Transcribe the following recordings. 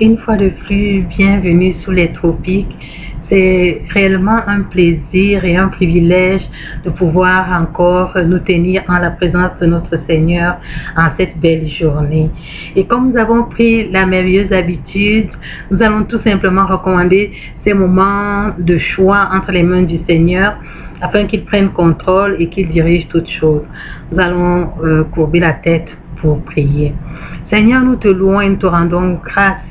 Une fois de plus, bienvenue sous les tropiques. C'est réellement un plaisir et un privilège de pouvoir encore nous tenir en la présence de notre Seigneur en cette belle journée. Et comme nous avons pris la merveilleuse habitude, nous allons tout simplement recommander ces moments de choix entre les mains du Seigneur afin qu'il prenne contrôle et qu'il dirige toutes choses. Nous allons courber la tête pour prier. Seigneur, nous te louons et nous te rendons grâce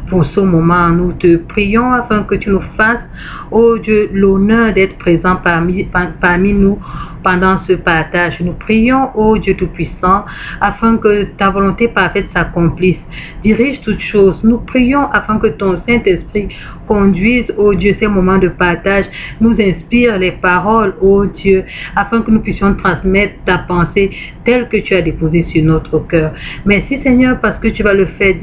pour ce moment. Nous te prions afin que tu nous fasses, ô Dieu, l'honneur d'être présent parmi nous pendant ce partage. Nous prions, ô Dieu Tout-Puissant, afin que ta volonté parfaite s'accomplisse. Dirige toutes choses. Nous prions afin que ton Saint-Esprit conduise, ô Dieu, ces moments de partage, nous inspire les paroles, ô Dieu, afin que nous puissions transmettre ta pensée telle que tu as déposée sur notre cœur. Merci Seigneur parce que tu vas le faire.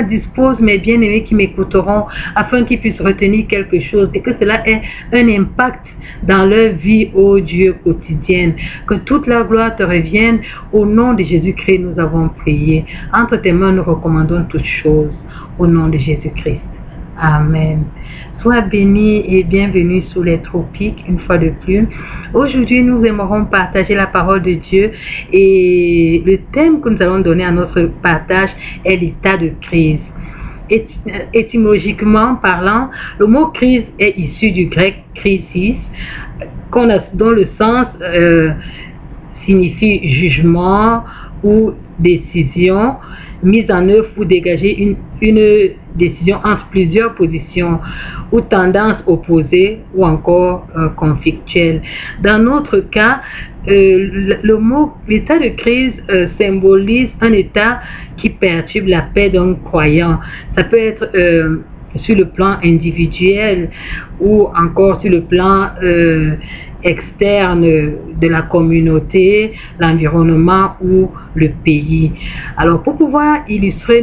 Dispose mes bien-aimés qui m'écouteront afin qu'ils puissent retenir quelque chose et que cela ait un impact dans leur vie, ô Dieu, quotidienne. Que toute la gloire te revienne. Au nom de Jésus-Christ, nous avons prié. Entre tes mains, nous recommandons toutes choses. Au nom de Jésus-Christ. Amen. Sois béni et bienvenue sous les tropiques une fois de plus. Aujourd'hui, nous aimerons partager la parole de Dieu et le thème que nous allons donner à notre partage est l'état de crise. Étymologiquement parlant, le mot crise est issu du grec crisis, dont le sens signifie jugement ou décision mise en œuvre pour dégager une décision entre plusieurs positions ou tendances opposées ou encore conflictuelles. Dans notre cas, l'état de crise symbolise un état qui perturbe la paix d'un croyant. Ça peut être sur le plan individuel ou encore sur le plan externe de la communauté, l'environnement ou le pays. Alors pour pouvoir illustrer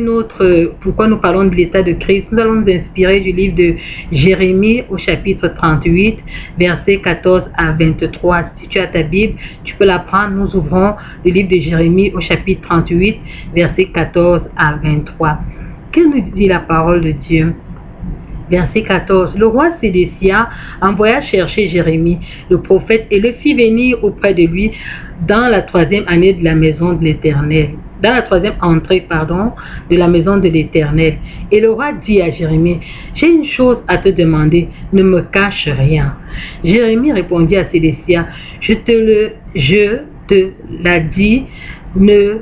pourquoi nous parlons de l'état de crise, nous allons nous inspirer du livre de Jérémie au chapitre 38, versets 14 à 23. Si tu as ta Bible, tu peux la prendre. Nous ouvrons le livre de Jérémie au chapitre 38, versets 14 à 23. Que nous dit la parole de Dieu? Verset 14. Le roi Sédécia envoya chercher Jérémie, le prophète, et le fit venir auprès de lui dans la troisième année de la maison de l'Éternel. Dans la troisième entrée, de la maison de l'Éternel. Et le roi dit à Jérémie, j'ai une chose à te demander, ne me cache rien. Jérémie répondit à Sédécia, je te l'ai dit, ne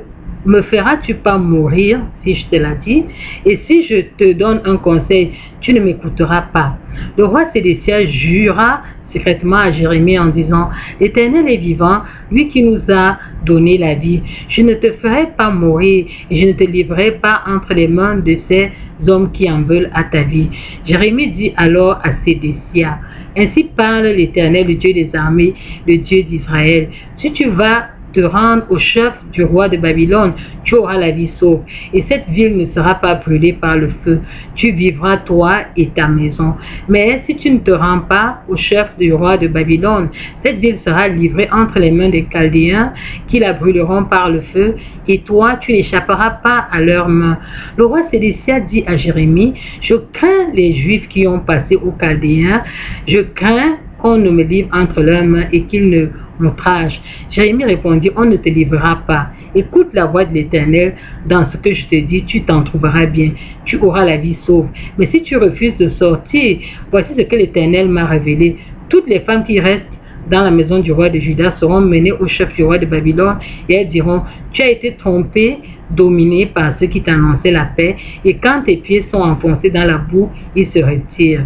me feras-tu pas mourir si je te l'ai dit? Et si je te donne un conseil, tu ne m'écouteras pas. Le roi Sédécia jura secrètement à Jérémie en disant, l'Éternel est vivant, lui qui nous a donné la vie. Je ne te ferai pas mourir et je ne te livrerai pas entre les mains de ces hommes qui en veulent à ta vie. Jérémie dit alors à Sédécia, ainsi parle l'Éternel, le Dieu des armées, le Dieu d'Israël. Si tu vas te rendre au chef du roi de Babylone, tu auras la vie sauve, et cette ville ne sera pas brûlée par le feu. Tu vivras toi et ta maison. Mais si tu ne te rends pas au chef du roi de Babylone, cette ville sera livrée entre les mains des Chaldéens qui la brûleront par le feu, et toi tu n'échapperas pas à leurs mains. Le roi Sédécia dit à Jérémie, je crains les Juifs qui ont passé aux Chaldéens, je crains qu'on ne me livre entre leurs mains et qu'ils ne m'outragent. Jérémie répondit, on ne te livrera pas. Écoute la voix de l'Éternel, dans ce que je te dis, tu t'en trouveras bien, tu auras la vie sauve. Mais si tu refuses de sortir, voici ce que l'Éternel m'a révélé. Toutes les femmes qui restent dans la maison du roi de Juda seront menées au chef du roi de Babylone et elles diront, tu as été trompé, dominé par ceux qui t'annonçaient la paix, et quand tes pieds sont enfoncés dans la boue, ils se retirent.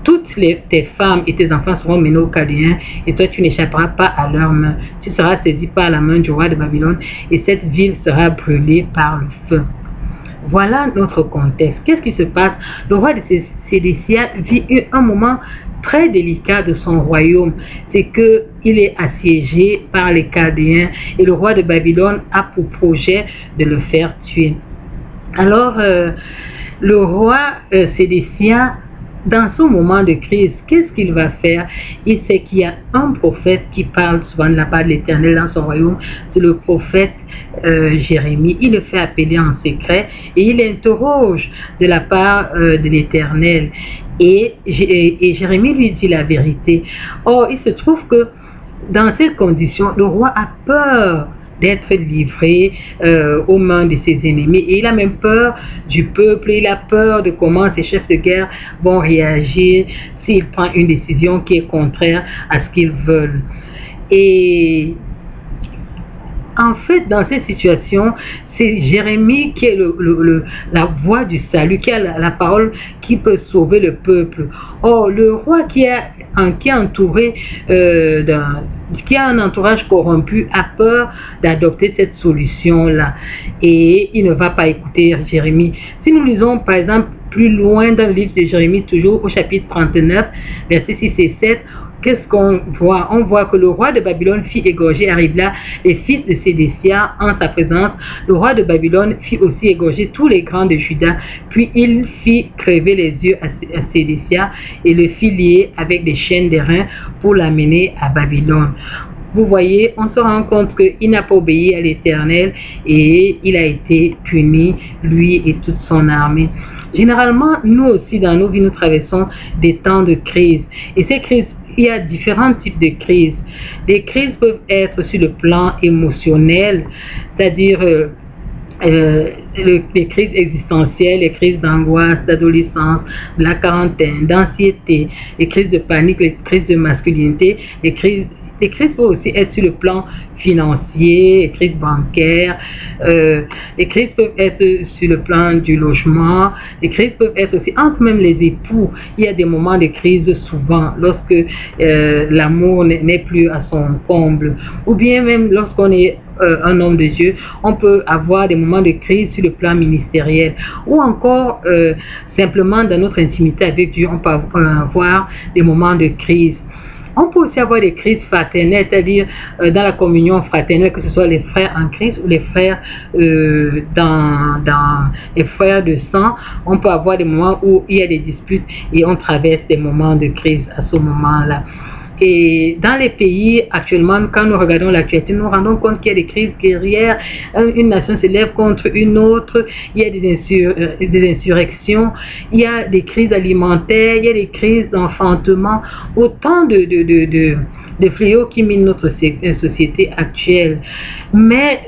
Toutes tes femmes et tes enfants seront menés aux Chaldéens et toi tu n'échapperas pas à leurs mains. Tu seras saisi par la main du roi de Babylone et cette ville sera brûlée par le feu. Voilà notre contexte. Qu'est-ce qui se passe? Le roi de Sédécia vit un moment très délicat de son royaume. C'est qu'il est assiégé par les Chaldéens et le roi de Babylone a pour projet de le faire tuer. Alors, le roi Sédécia dans ce moment de crise, qu'est-ce qu'il va faire? Il sait qu'il y a un prophète qui parle souvent de la part de l'Éternel dans son royaume, c'est le prophète Jérémie. Il le fait appeler en secret et il interroge de la part de l'Éternel. Et Jérémie lui dit la vérité. Or, il se trouve que dans ces conditions, le roi a peur d'être livré aux mains de ses ennemis. Et il a même peur du peuple, il a peur de comment ces chefs de guerre vont réagir s'il prend une décision qui est contraire à ce qu'ils veulent. Et en fait, dans cette situation, c'est Jérémie qui est la voix du salut, qui a la parole qui peut sauver le peuple. Or, le roi qui est entouré qui a un entourage corrompu a peur d'adopter cette solution-là. Et il ne va pas écouter Jérémie. Si nous lisons, par exemple, plus loin dans le livre de Jérémie, toujours au chapitre 39, versets 6 et 7, qu'est-ce qu'on voit? On voit que le roi de Babylone fit égorger à Ribla les fils de Sédécia en sa présence. Le roi de Babylone fit aussi égorger tous les grands de Juda. Puis il fit crever les yeux à Sédécia et le fit lier avec des chaînes d'airain pour l'amener à Babylone. Vous voyez, on se rend compte qu'il n'a pas obéi à l'Éternel et il a été puni, lui et toute son armée. Généralement, nous aussi, dans nos vies, nous traversons des temps de crise. Et ces crises, il y a différents types de crises. Les crises peuvent être sur le plan émotionnel, c'est-à-dire les crises existentielles, les crises d'angoisse, d'adolescence, de la quarantaine, d'anxiété, les crises de panique, les crises de masculinité, les crises peuvent aussi être sur le plan financier, les crises bancaires, les crises peuvent être sur le plan du logement, les crises peuvent être aussi entre même les époux. Il y a des moments de crise souvent lorsque l'amour n'est plus à son comble, ou bien même lorsqu'on est un homme de Dieu, on peut avoir des moments de crise sur le plan ministériel, ou encore simplement dans notre intimité avec Dieu, on peut avoir des moments de crise. On peut aussi avoir des crises fraternelles, c'est-à-dire dans la communion fraternelle, que ce soit les frères en Christ ou les frères dans les frères de sang. On peut avoir des moments où il y a des disputes et on traverse des moments de crise à ce moment-là. Et dans les pays, actuellement, quand nous regardons l'actualité, nous nous rendons compte qu'il y a des crises guerrières, une nation se lève contre une autre, il y a des insurrections, il y a des crises alimentaires, il y a des crises d'enfantement, autant de fléaux qui minent notre société actuelle. Mais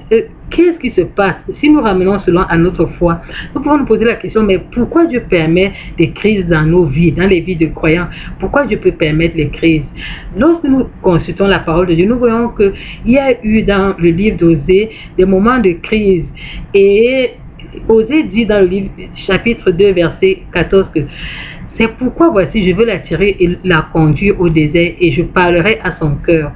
qu'est-ce qui se passe? Si nous ramenons cela à notre foi, nous pouvons nous poser la question, mais pourquoi Dieu permet des crises dans nos vies, dans les vies de croyants? Pourquoi Dieu peut permettre les crises? Lorsque nous consultons la parole de Dieu, nous voyons qu'il y a eu dans le livre d'Osée des moments de crise. Et Osée dit dans le livre chapitre 2, verset 14 que c'est pourquoi voici, je veux l'attirer et la conduire au désert et je parlerai à son cœur.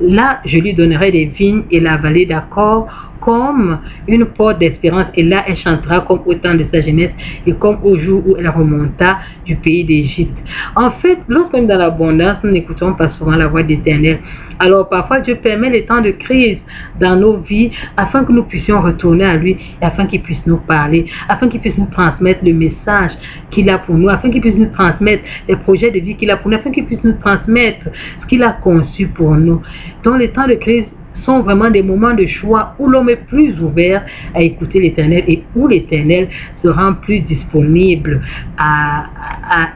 Là, je lui donnerai des vignes et la vallée d'accord comme une porte d'espérance, et là elle chantera comme au temps de sa jeunesse et comme au jour où elle remonta du pays d'Égypte. En fait, lorsqu'on est dans l'abondance, nous n'écoutons pas souvent la voix d'Éternel. Alors parfois Dieu permet les temps de crise dans nos vies afin que nous puissions retourner à lui, et afin qu'il puisse nous parler, afin qu'il puisse nous transmettre le message qu'il a pour nous, afin qu'il puisse nous transmettre les projets de vie qu'il a pour nous, afin qu'il puisse nous transmettre ce qu'il a conçu pour nous. Donc les temps de crise sont vraiment des moments de choix où l'homme est plus ouvert à écouter l'Éternel et où l'Éternel se rend plus disponible à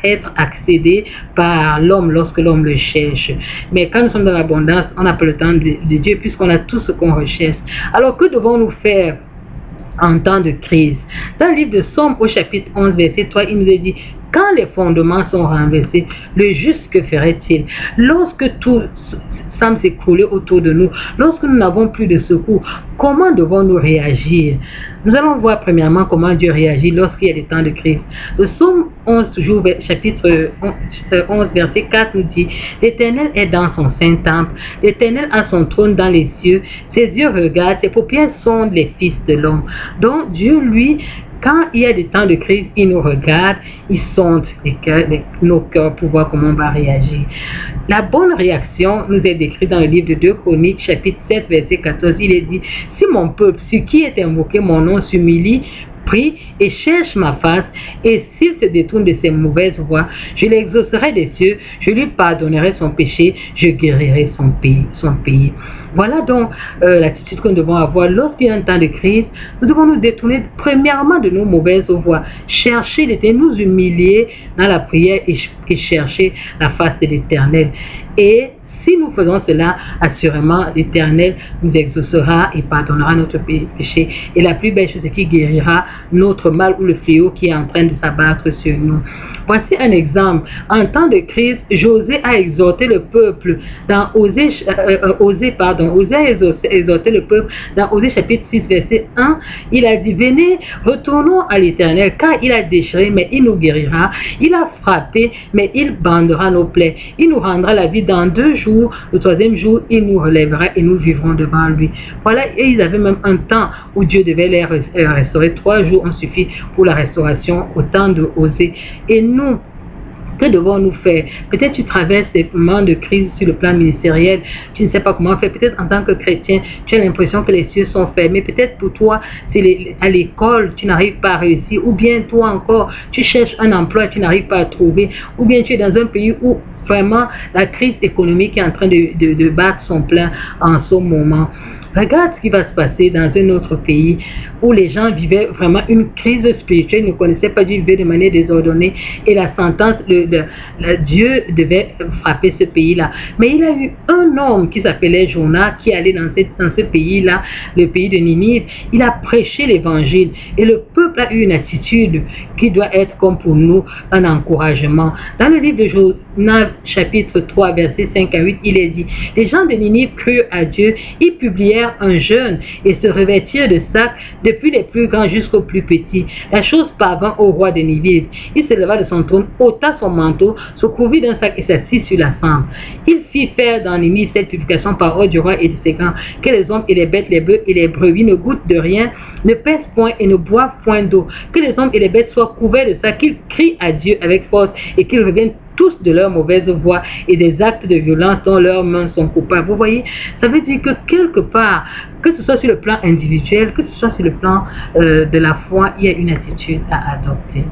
être accédé par l'homme lorsque l'homme le cherche. Mais quand nous sommes dans l'abondance, on n'a pas le temps de Dieu puisqu'on a tout ce qu'on recherche. Alors que devons-nous faire en temps de crise? Dans le livre de Somme au chapitre 11 verset 3, il nous est dit: quand les fondements sont renversés, le juste que ferait-il? Lorsque tout semble s'écrouler autour de nous, lorsque nous n'avons plus de secours, comment devons-nous réagir? Nous allons voir premièrement comment Dieu réagit lorsqu'il y a des temps de crise. Le Psaume 11, toujours, chapitre 11, verset 4 nous dit: l'Éternel est dans son saint temple, l'Éternel a son trône dans les cieux, ses yeux regardent, ses paupières sondent les fils de l'homme. Donc Dieu, lui, quand il y a des temps de crise, il nous regarde, il sonde nos cœurs pour voir comment on va réagir. La bonne réaction nous est décrite dans le livre de 2 Chroniques, chapitre 7, verset 14. Il est dit: si mon peuple, ce qui est invoqué mon nom, s'humilie, prie et cherche ma face, et s'il se détourne de ses mauvaises voies, je l'exaucerai des cieux, je lui pardonnerai son péché, je guérirai son pays. Voilà donc l'attitude que nous devons avoir lorsqu'il y a un temps de crise. Nous devons nous détourner premièrement de nos mauvaises voies, chercher l'Éternel, nous humilier dans la prière et chercher la face de l'Éternel. Et si nous faisons cela, assurément l'Éternel nous exaucera et pardonnera notre péché. Et la plus belle chose, c'est qu'il guérira notre mal ou le fléau qui est en train de s'abattre sur nous. Voici un exemple. En temps de crise, José a exhorté le peuple dans Osée a exhorté le peuple dans Osée chapitre 6 verset 1. Il a dit: venez, retournons à l'Éternel, car il a déchiré, mais il nous guérira. Il a frappé, mais il bandera nos plaies. Il nous rendra la vie dans 2 jours. Le 3e jour, il nous relèvera et nous vivrons devant lui. Voilà, et ils avaient même un temps où Dieu devait les restaurer. 3 jours ont suffi pour la restauration au temps de Osée. Et nous, que devons-nous faire? Peut-être tu traverses des moments de crise sur le plan ministériel, tu ne sais pas comment faire. Peut-être en tant que chrétien, tu as l'impression que les cieux sont fermés. Peut-être pour toi, c'est à l'école, tu n'arrives pas à réussir. Ou bien toi encore, tu cherches un emploi, tu n'arrives pas à trouver. Ou bien tu es dans un pays où vraiment la crise économique est en train de battre son plein en ce moment. Regarde ce qui va se passer dans un autre pays où les gens vivaient vraiment une crise spirituelle, ne connaissaient pas Dieu, vivaient de manière désordonnée, et la sentence, Dieu devait frapper ce pays-là. Mais il a eu un homme qui s'appelait Jonas qui allait dans ce pays-là, le pays de Ninive. Il a prêché l'évangile et le peuple a eu une attitude qui doit être comme pour nous un encouragement. Dans le livre de Jonas chapitre 3 verset 5 à 8, il est dit: les gens de Ninive crurent à Dieu, ils publièrent un jeûne et se revêtirent de sacs, depuis les plus grands jusqu'aux plus petits. La chose parvint au roi de Ninive. Il se leva de son trône, ôta son manteau, se couvrit d'un sac et s'assit sur la cendre. Il fit faire dans Ninive cette publication par ordre du roi et de ses grands: que les hommes et les bêtes, les bœufs et les brebis ne goûtent de rien, ne pèsent point et ne boivent point d'eau. Que les hommes et les bêtes soient couverts de sacs, qu'ils crient à Dieu avec force et qu'ils reviennent tous de leur mauvaise voie et des actes de violence dont leurs mains sont coupables. Vous voyez, ça veut dire que quelque part, que ce soit sur le plan individuel, que ce soit sur le plan de la foi, il y a une attitude à adopter.